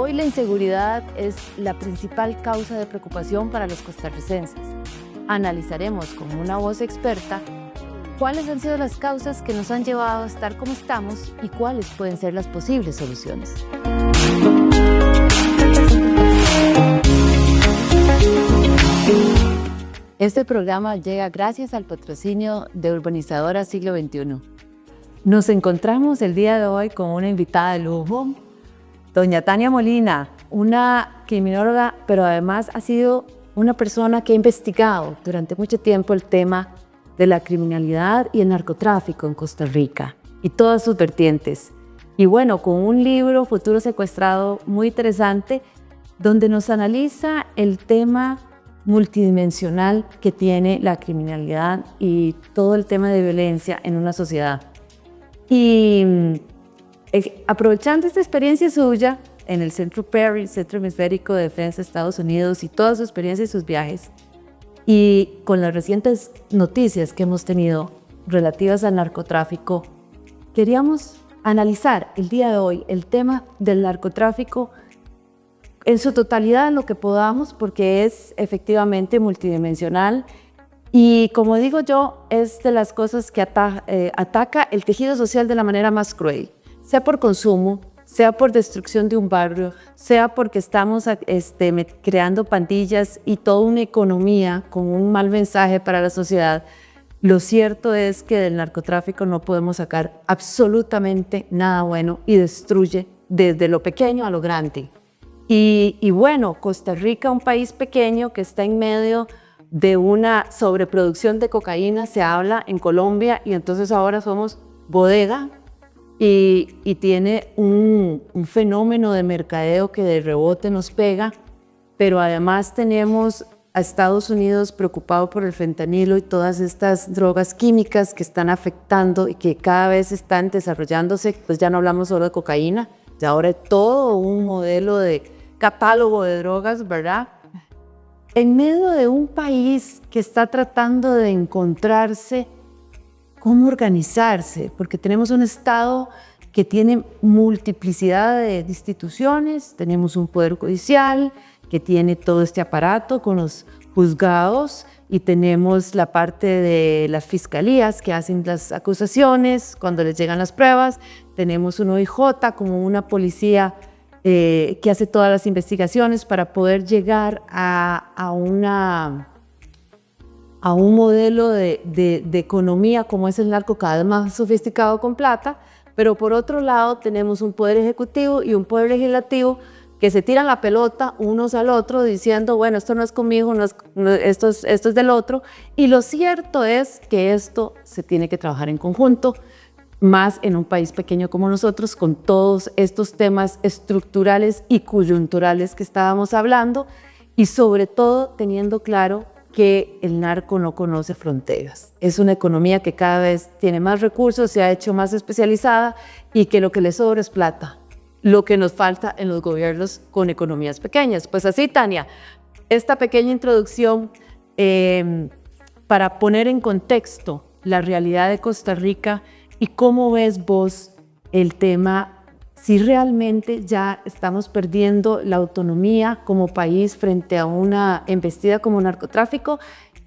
Hoy la inseguridad es la principal causa de preocupación para los costarricenses. Analizaremos con una voz experta cuáles han sido las causas que nos han llevado a estar como estamos y cuáles pueden ser las posibles soluciones. Este programa llega gracias al patrocinio de Urbanizadora Siglo XXI. Nos encontramos el día de hoy con una invitada de lujo, doña Tania Molina, una criminóloga, pero además ha sido una persona que ha investigado durante mucho tiempo el tema de la criminalidad y el narcotráfico en Costa Rica y todas sus vertientes. Y bueno, con un libro, Futuro Secuestrado, muy interesante, donde nos analiza el tema multidimensional que tiene la criminalidad y todo el tema de violencia en una sociedad. Y aprovechando esta experiencia suya en el Centro Perry, Centro Hemisférico de Defensa de Estados Unidos, y toda su experiencia y sus viajes, y con las recientes noticias que hemos tenido relativas al narcotráfico, queríamos analizar el día de hoy el tema del narcotráfico en su totalidad, en lo que podamos, porque es efectivamente multidimensional. Y como digo yo, es de las cosas que ataca el tejido social de la manera más cruel, sea por consumo, sea por destrucción de un barrio, sea porque estamos creando pandillas y toda una economía con un mal mensaje para la sociedad. Lo cierto es que del narcotráfico no podemos sacar absolutamente nada bueno y destruye desde lo pequeño a lo grande. Y bueno, Costa Rica, un país pequeño que está en medio de una sobreproducción de cocaína, se habla en Colombia, y entonces ahora somos bodega y tiene un fenómeno de mercadeo que de rebote nos pega, pero además tenemos a Estados Unidos preocupado por el fentanilo y todas estas drogas químicas que están afectando y que cada vez están desarrollándose. Pues ya no hablamos solo de cocaína, ya ahora es todo un modelo de catálogo de drogas, ¿verdad? En medio de un país que está tratando de encontrarse cómo organizarse, porque tenemos un Estado que tiene multiplicidad de instituciones, tenemos un poder judicial que tiene todo este aparato con los juzgados, y tenemos la parte de las fiscalías que hacen las acusaciones cuando les llegan las pruebas, tenemos un OIJ como una policía que hace todas las investigaciones para poder llegar a un modelo de economía como es el narco, cada vez más sofisticado con plata. Pero por otro lado tenemos un poder ejecutivo y un poder legislativo que se tiran la pelota unos al otro diciendo, bueno, esto no es conmigo, esto es del otro. Y lo cierto es que esto se tiene que trabajar en conjunto, más en un país pequeño como nosotros, con todos estos temas estructurales y coyunturales que estábamos hablando, y sobre todo teniendo claro que el narco no conoce fronteras. Es una economía que cada vez tiene más recursos, se ha hecho más especializada, y que lo que le sobra es plata, lo que nos falta en los gobiernos con economías pequeñas. Pues así, Tania, esta pequeña introducción para poner en contexto la realidad de Costa Rica. ¿Y cómo ves vos el tema, si realmente ya estamos perdiendo la autonomía como país frente a una embestida como narcotráfico,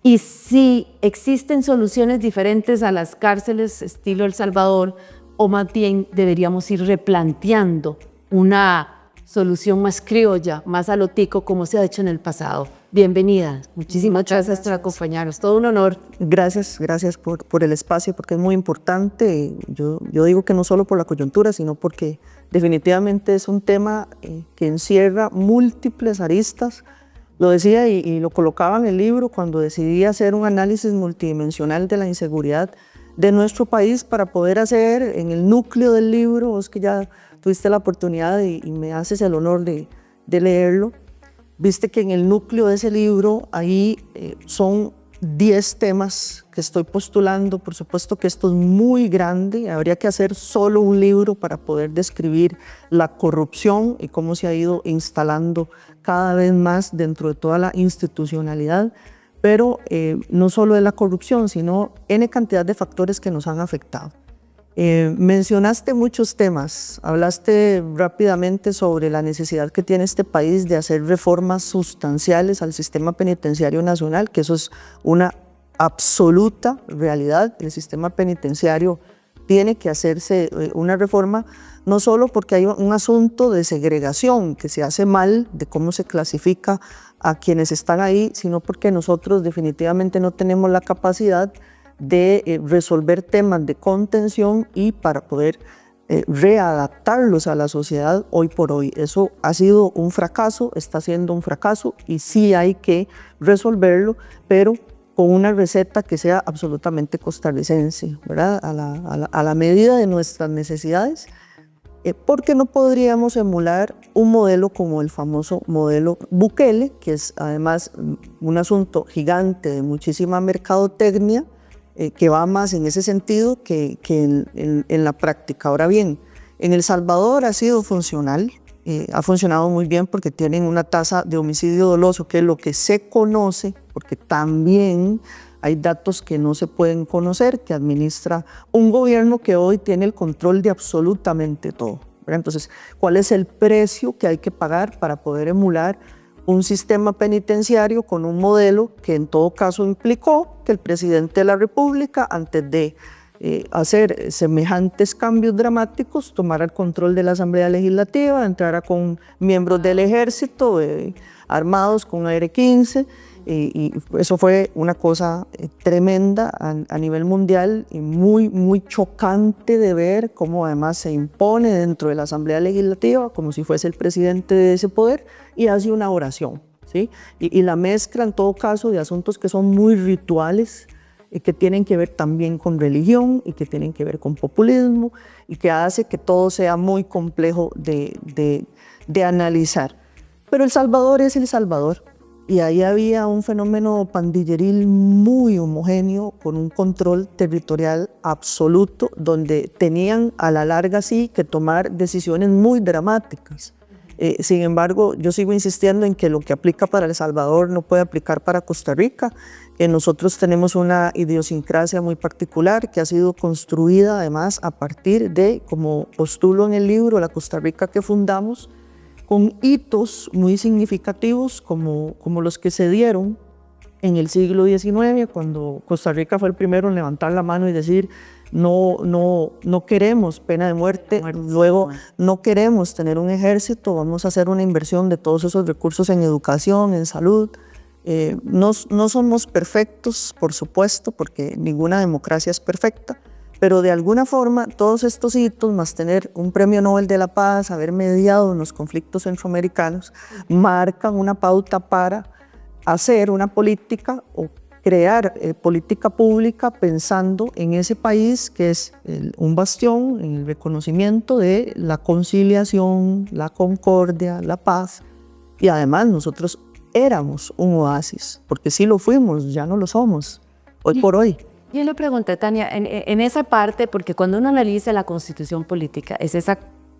y si existen soluciones diferentes a las cárceles estilo El Salvador, o más bien deberíamos ir replanteando una solución más criolla, más a lo tico, como se ha hecho en el pasado? Bienvenida, muchísimas gracias por acompañarnos, todo un honor. Gracias por el espacio, porque es muy importante. Yo digo que no solo por la coyuntura, sino porque definitivamente es un tema que encierra múltiples aristas. Lo decía y lo colocaba en el libro cuando decidí hacer un análisis multidimensional de la inseguridad de nuestro país, para poder hacer en el núcleo del libro, vos que ya tuviste la oportunidad y me haces el honor de leerlo, viste que en el núcleo de ese libro ahí son 10 temas que estoy postulando. Por supuesto que esto es muy grande, habría que hacer solo un libro para poder describir la corrupción y cómo se ha ido instalando cada vez más dentro de toda la institucionalidad, pero no solo de la corrupción, sino N cantidad de factores que nos han afectado. Mencionaste muchos temas, hablaste rápidamente sobre la necesidad que tiene este país de hacer reformas sustanciales al sistema penitenciario nacional, que eso es una absoluta realidad. El sistema penitenciario tiene que hacerse una reforma, no solo porque hay un asunto de segregación que se hace mal, de cómo se clasifica a quienes están ahí, sino porque nosotros definitivamente no tenemos la capacidad de resolver temas de contención y para poder readaptarlos a la sociedad hoy por hoy. Eso ha sido un fracaso, está siendo un fracaso y sí hay que resolverlo, pero con una receta que sea absolutamente costarricense, ¿verdad? A la medida de nuestras necesidades, porque no podríamos emular un modelo como el famoso modelo Bukele, que es además un asunto gigante de muchísima mercadotecnia, que va más en ese sentido que en la práctica. Ahora bien, en El Salvador ha sido funcional, ha funcionado muy bien porque tienen una tasa de homicidio doloso, que es lo que se conoce, porque también hay datos que no se pueden conocer, que administra un gobierno que hoy tiene el control de absolutamente todo, ¿verdad? Entonces, ¿cuál es el precio que hay que pagar para poder emular un sistema penitenciario con un modelo que en todo caso implicó que el presidente de la República, antes de hacer semejantes cambios dramáticos, tomara el control de la Asamblea Legislativa, entrara con miembros del ejército armados con AR-15, y eso fue una cosa tremenda a nivel mundial y muy chocante de ver cómo además se impone dentro de la Asamblea Legislativa como si fuese el presidente de ese poder y hace una oración, ¿sí? Y la mezcla en todo caso de asuntos que son muy rituales, que tienen que ver también con religión y que tienen que ver con populismo y que hace que todo sea muy complejo de analizar. Pero El Salvador es El Salvador y ahí había un fenómeno pandilleril muy homogéneo con un control territorial absoluto donde tenían a la larga sí que tomar decisiones muy dramáticas. Sin embargo, yo sigo insistiendo en que lo que aplica para El Salvador no puede aplicar para Costa Rica. Nosotros tenemos una idiosincrasia muy particular que ha sido construida además a partir de, como postulo en el libro, la Costa Rica que fundamos, con hitos muy significativos como los que se dieron en el siglo XIX, cuando Costa Rica fue el primero en levantar la mano y decir no queremos pena de muerte, luego no queremos tener un ejército, vamos a hacer una inversión de todos esos recursos en educación, en salud. No somos perfectos, por supuesto, porque ninguna democracia es perfecta, pero de alguna forma todos estos hitos, más tener un premio Nobel de la Paz, haber mediado en los conflictos centroamericanos, marcan una pauta para hacer una política o crear política pública pensando en ese país que es un bastión en el reconocimiento de la conciliación, la concordia, la paz. Y además nosotros éramos un oasis, porque sí lo fuimos, ya no lo somos, hoy por hoy. Yo le pregunté, Tania, en esa parte, porque cuando uno analiza la constitución política, es esa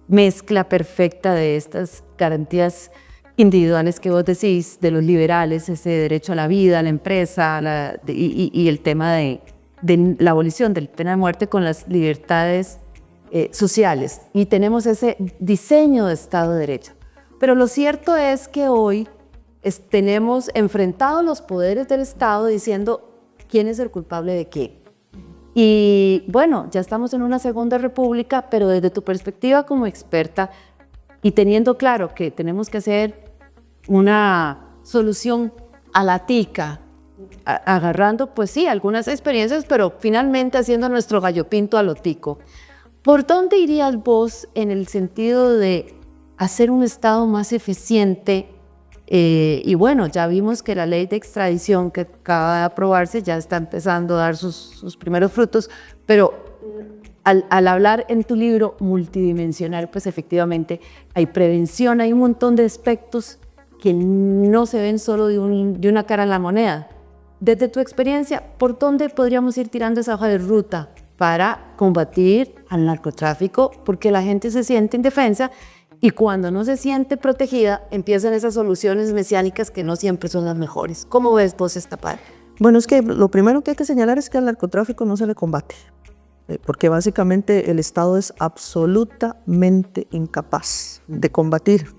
mezcla perfecta de estas garantías individuales que vos decís, de los liberales, ese derecho a la vida, a la empresa, y el tema de la abolición de la pena de muerte con las libertades sociales. Y tenemos ese diseño de Estado de Derecho. Pero lo cierto es que hoy tenemos enfrentados los poderes del Estado diciendo quién es el culpable de qué. Y bueno, ya estamos en una segunda república, pero desde tu perspectiva como experta y teniendo claro que tenemos que hacer una solución a la tica, agarrando, pues sí, algunas experiencias, pero finalmente haciendo nuestro gallo pinto a lo tico. ¿Por dónde irías vos en el sentido de hacer un Estado más eficiente? Y bueno, ya vimos que la ley de extradición que acaba de aprobarse ya está empezando a dar sus primeros frutos, pero al hablar en tu libro multidimensional, pues efectivamente hay prevención, hay un montón de aspectos que no se ven solo de una cara en la moneda. Desde tu experiencia, ¿por dónde podríamos ir tirando esa hoja de ruta para combatir al narcotráfico? Porque la gente se siente indefensa y cuando no se siente protegida, empiezan esas soluciones mesiánicas que no siempre son las mejores. ¿Cómo ves vos esta parte? Bueno, es que lo primero que hay que señalar es que al narcotráfico no se le combate. porque básicamente el Estado es absolutamente incapaz de combatir,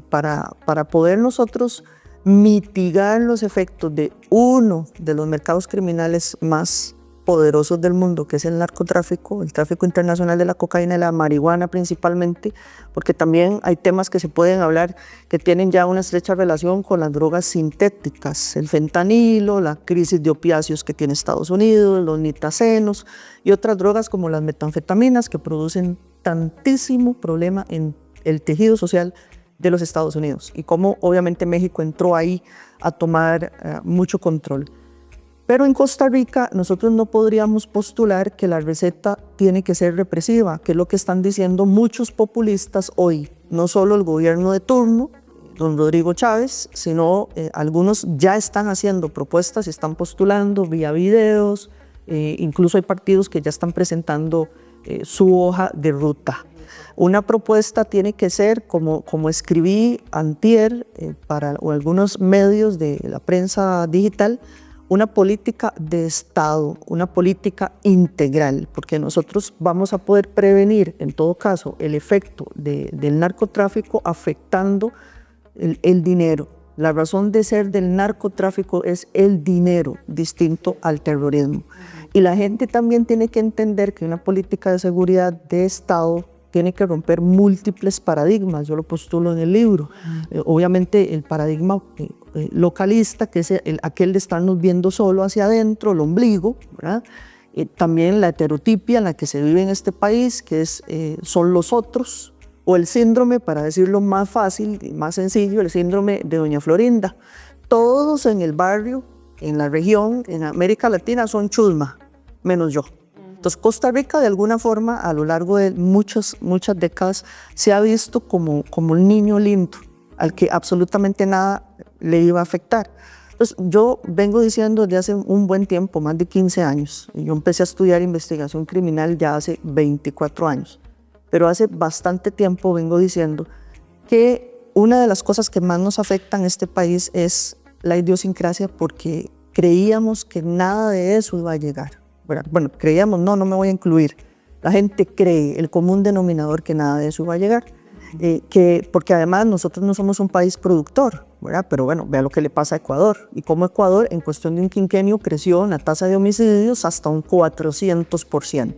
para poder nosotros mitigar los efectos de uno de los mercados criminales más poderosos del mundo, que es el narcotráfico, el tráfico internacional de la cocaína y la marihuana principalmente, porque también hay temas que se pueden hablar que tienen ya una estrecha relación con las drogas sintéticas, el fentanilo, la crisis de opiáceos que tiene Estados Unidos, los nitazenos y otras drogas como las metanfetaminas que producen tantísimo problema en el tejido social de los Estados Unidos y cómo obviamente México entró ahí a tomar mucho control. Pero en Costa Rica nosotros no podríamos postular que la receta tiene que ser represiva, que es lo que están diciendo muchos populistas hoy, no solo el gobierno de turno, don Rodrigo Chávez, sino algunos ya están haciendo propuestas, están postulando vía videos, incluso hay partidos que ya están presentando su hoja de ruta. Una propuesta tiene que ser, como escribí antier para algunos medios de la prensa digital, una política de Estado, una política integral, porque nosotros vamos a poder prevenir, en todo caso, el efecto del narcotráfico afectando el dinero. La razón de ser del narcotráfico es el dinero, distinto al terrorismo. Y la gente también tiene que entender que una política de seguridad de Estado tiene que romper múltiples paradigmas, yo lo postulo en el libro. Obviamente el paradigma localista, que es aquel de estarnos viendo solo hacia adentro, el ombligo, ¿verdad? También la heterotipia en la que se vive en este país, que son los otros, o el síndrome, para decirlo más fácil y más sencillo, el síndrome de Doña Florinda. Todos en el barrio, en la región, en América Latina son chusma, menos yo. Entonces, Costa Rica, de alguna forma, a lo largo de muchas décadas, se ha visto como un niño lindo, al que absolutamente nada le iba a afectar. Entonces, yo vengo diciendo desde hace un buen tiempo, más de 15 años, y yo empecé a estudiar investigación criminal ya hace 24 años, pero hace bastante tiempo vengo diciendo que una de las cosas que más nos afectan en este país es la idiosincrasia, porque creíamos que nada de eso iba a llegar. Bueno, creíamos, no me voy a incluir. La gente cree, el común denominador, que nada de eso va a llegar. Porque además nosotros no somos un país productor, ¿verdad? Pero bueno, vea lo que le pasa a Ecuador. Y cómo Ecuador, en cuestión de un quinquenio, creció en la tasa de homicidios hasta un 400%.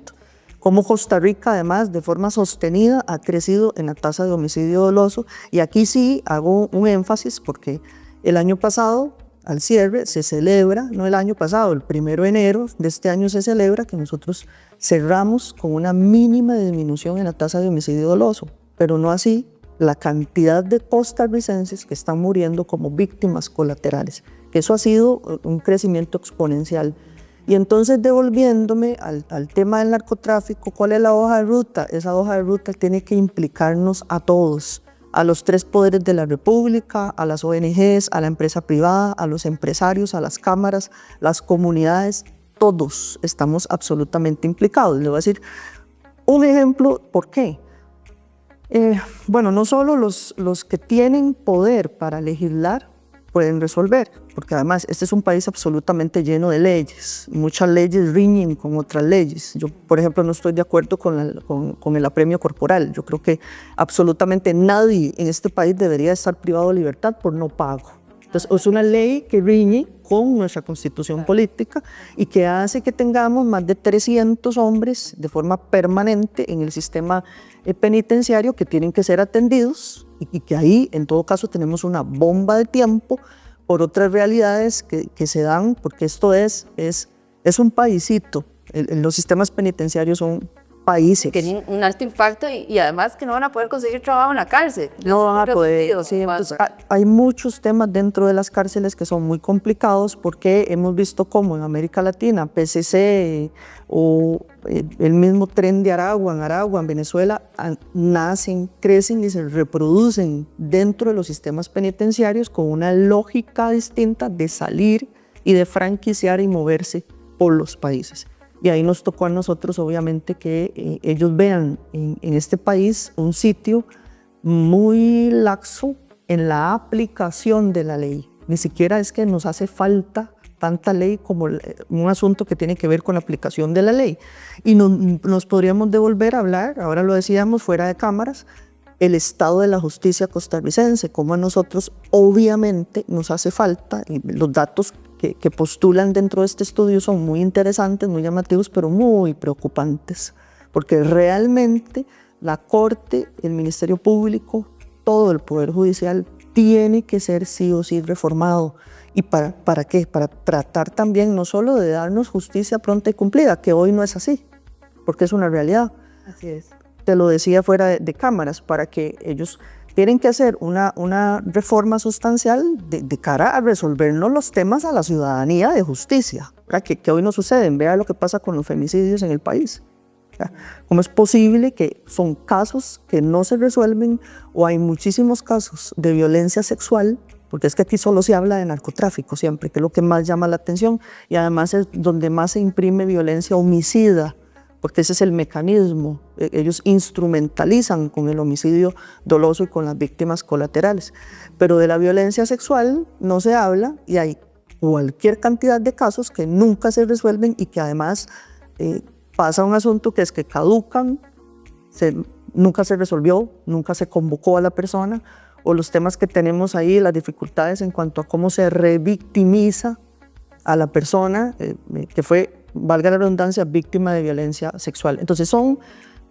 Cómo Costa Rica, además, de forma sostenida, ha crecido en la tasa de homicidio doloso. Y aquí sí hago un énfasis, porque el año pasado, al cierre, se celebra, no el año pasado, el 1 de enero de este año se celebra que nosotros cerramos con una mínima disminución en la tasa de homicidio doloso, pero no así la cantidad de costarricenses que están muriendo como víctimas colaterales, que eso ha sido un crecimiento exponencial. Y entonces, devolviéndome al tema del narcotráfico, ¿cuál es la hoja de ruta? Esa hoja de ruta tiene que implicarnos a todos, a los 3 poderes de la República, a las ONGs, a la empresa privada, a los empresarios, a las cámaras, las comunidades, todos estamos absolutamente implicados. Le voy a decir un ejemplo, ¿por qué? Bueno, no solo los que tienen poder para legislar pueden resolver, porque además este es un país absolutamente lleno de leyes, muchas leyes riñen con otras leyes. Yo, por ejemplo, no estoy de acuerdo con el apremio corporal. Yo creo que absolutamente nadie en este país debería estar privado de libertad por no pago. Entonces, es una ley que riñe con nuestra constitución política y que hace que tengamos más de 300 hombres de forma permanente en el sistema penitenciario que tienen que ser atendidos y que ahí, en todo caso, tenemos una bomba de tiempo por otras realidades que se dan, porque esto es un paísito. Los sistemas penitenciarios son países. Tienen un alto impacto y además que no van a poder conseguir trabajo en la cárcel. No van a poder. Sí, entonces, hay muchos temas dentro de las cárceles que son muy complicados, porque hemos visto cómo en América Latina, PCC o el mismo Tren de Aragua en Venezuela, nacen, crecen y se reproducen dentro de los sistemas penitenciarios con una lógica distinta de salir y de franquiciar y moverse por los países. Y ahí nos tocó a nosotros, obviamente, que ellos vean en este país un sitio muy laxo en la aplicación de la ley. Ni siquiera es que nos hace falta tanta ley como un asunto que tiene que ver con la aplicación de la ley. Y nos podríamos devolver a hablar, ahora lo decíamos fuera de cámaras, el estado de la justicia costarricense, como a nosotros obviamente nos hace falta, y los datos que postulan dentro de este estudio son muy interesantes, muy llamativos, pero muy preocupantes, porque realmente la Corte, el Ministerio Público, todo el Poder Judicial tiene que ser sí o sí reformado. ¿Y para qué? Para tratar también no solo de darnos justicia pronta y cumplida, que hoy no es así, porque es una realidad. Así es. Te lo decía fuera de cámaras, para que ellos tienen que hacer una reforma sustancial de cara a resolvernos los temas a la ciudadanía de justicia, que hoy no suceden. Vea lo que pasa con los femicidios en el país. ¿Cómo es posible que son casos que no se resuelven, o hay muchísimos casos de violencia sexual? Porque es que aquí solo se habla de narcotráfico siempre, que es lo que más llama la atención, y además es donde más se imprime violencia homicida, porque ese es el mecanismo. Ellos instrumentalizan con el homicidio doloso y con las víctimas colaterales. Pero de la violencia sexual no se habla, y hay cualquier cantidad de casos que nunca se resuelven y que además pasa un asunto que es que caducan, nunca se resolvió, nunca se convocó a la persona, o los temas que tenemos ahí, las dificultades en cuanto a cómo se revictimiza a la persona que fue, valga la redundancia, víctima de violencia sexual. Entonces son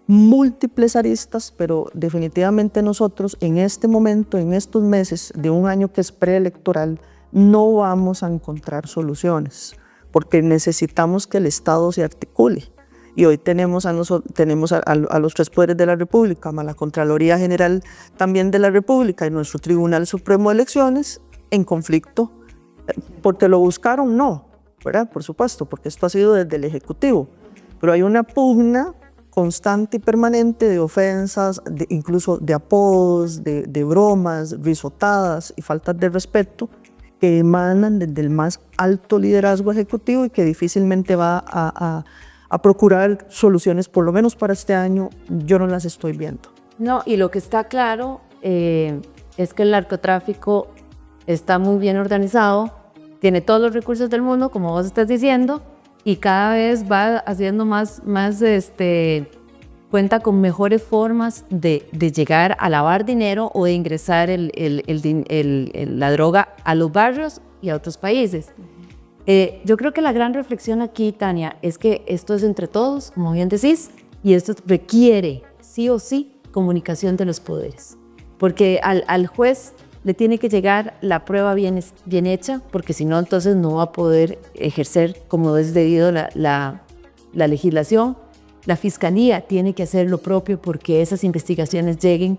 múltiples aristas, pero definitivamente nosotros en este momento, en estos meses de un año que es preelectoral, no vamos a encontrar soluciones, porque necesitamos que el Estado se articule. Y hoy tenemos a los tres poderes de la República, a la Contraloría General también de la República y nuestro Tribunal Supremo de Elecciones en conflicto. ¿Porque lo buscaron? No, ¿verdad? Por supuesto, porque esto ha sido desde el Ejecutivo. Pero hay una pugna constante y permanente de ofensas, incluso de apodos, de bromas, risotadas y faltas de respeto que emanan desde el más alto liderazgo ejecutivo y que difícilmente va a procurar soluciones, por lo menos para este año. Yo no las estoy viendo. No, y lo que está claro es que el narcotráfico está muy bien organizado, tiene todos los recursos del mundo, como vos estás diciendo, y cada vez va haciendo más cuenta con mejores formas de llegar a lavar dinero o de ingresar la droga a los barrios y a otros países. Yo creo que la gran reflexión aquí, Tania, es que esto es entre todos, como bien decís, y esto requiere sí o sí comunicación de los poderes, porque al juez le tiene que llegar la prueba bien hecha, porque si no, entonces no va a poder ejercer como es debido la legislación. La Fiscalía tiene que hacer lo propio porque esas investigaciones lleguen.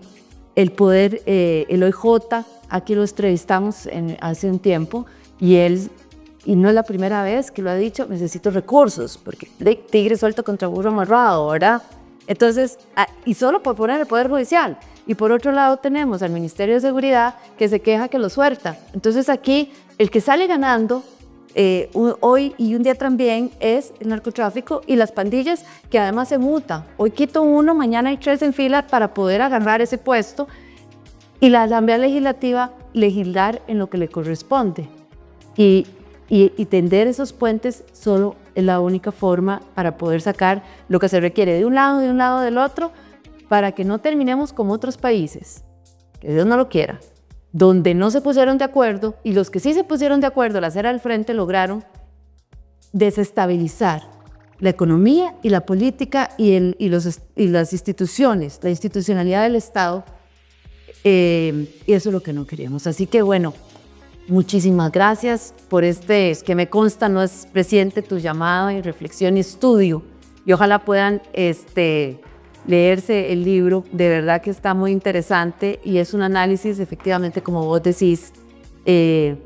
El poder, el OIJ, aquí lo entrevistamos hace un tiempo, y no es la primera vez que lo ha dicho, necesito recursos, porque tigre suelto contra burro amarrado, ¿verdad? Entonces, y solo por poner el Poder Judicial. Y por otro lado tenemos al Ministerio de Seguridad que se queja que lo suelta. Entonces aquí el que sale ganando hoy y un día también es el narcotráfico y las pandillas, que además se muta. Hoy quito uno, mañana hay 3 en fila para poder agarrar ese puesto, y la Asamblea Legislativa legislar en lo que le corresponde. Y tender esos puentes solo es la única forma para poder sacar lo que se requiere de un lado del otro, para que no terminemos como otros países, que Dios no lo quiera, donde no se pusieron de acuerdo, y los que sí se pusieron de acuerdo, la acera al frente, lograron desestabilizar la economía y la política y las instituciones, la institucionalidad del Estado, y eso es lo que no queremos. Así que bueno, muchísimas gracias por que me consta no es reciente tu llamada y reflexión y estudio, y ojalá puedan leerse el libro. De verdad que está muy interesante y es un análisis, efectivamente, como vos decís, que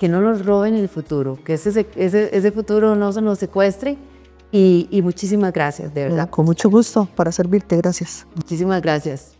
no nos roben el futuro, que ese futuro no se nos secuestre, y muchísimas gracias, de verdad. Con mucho gusto, para servirte, gracias. Muchísimas gracias.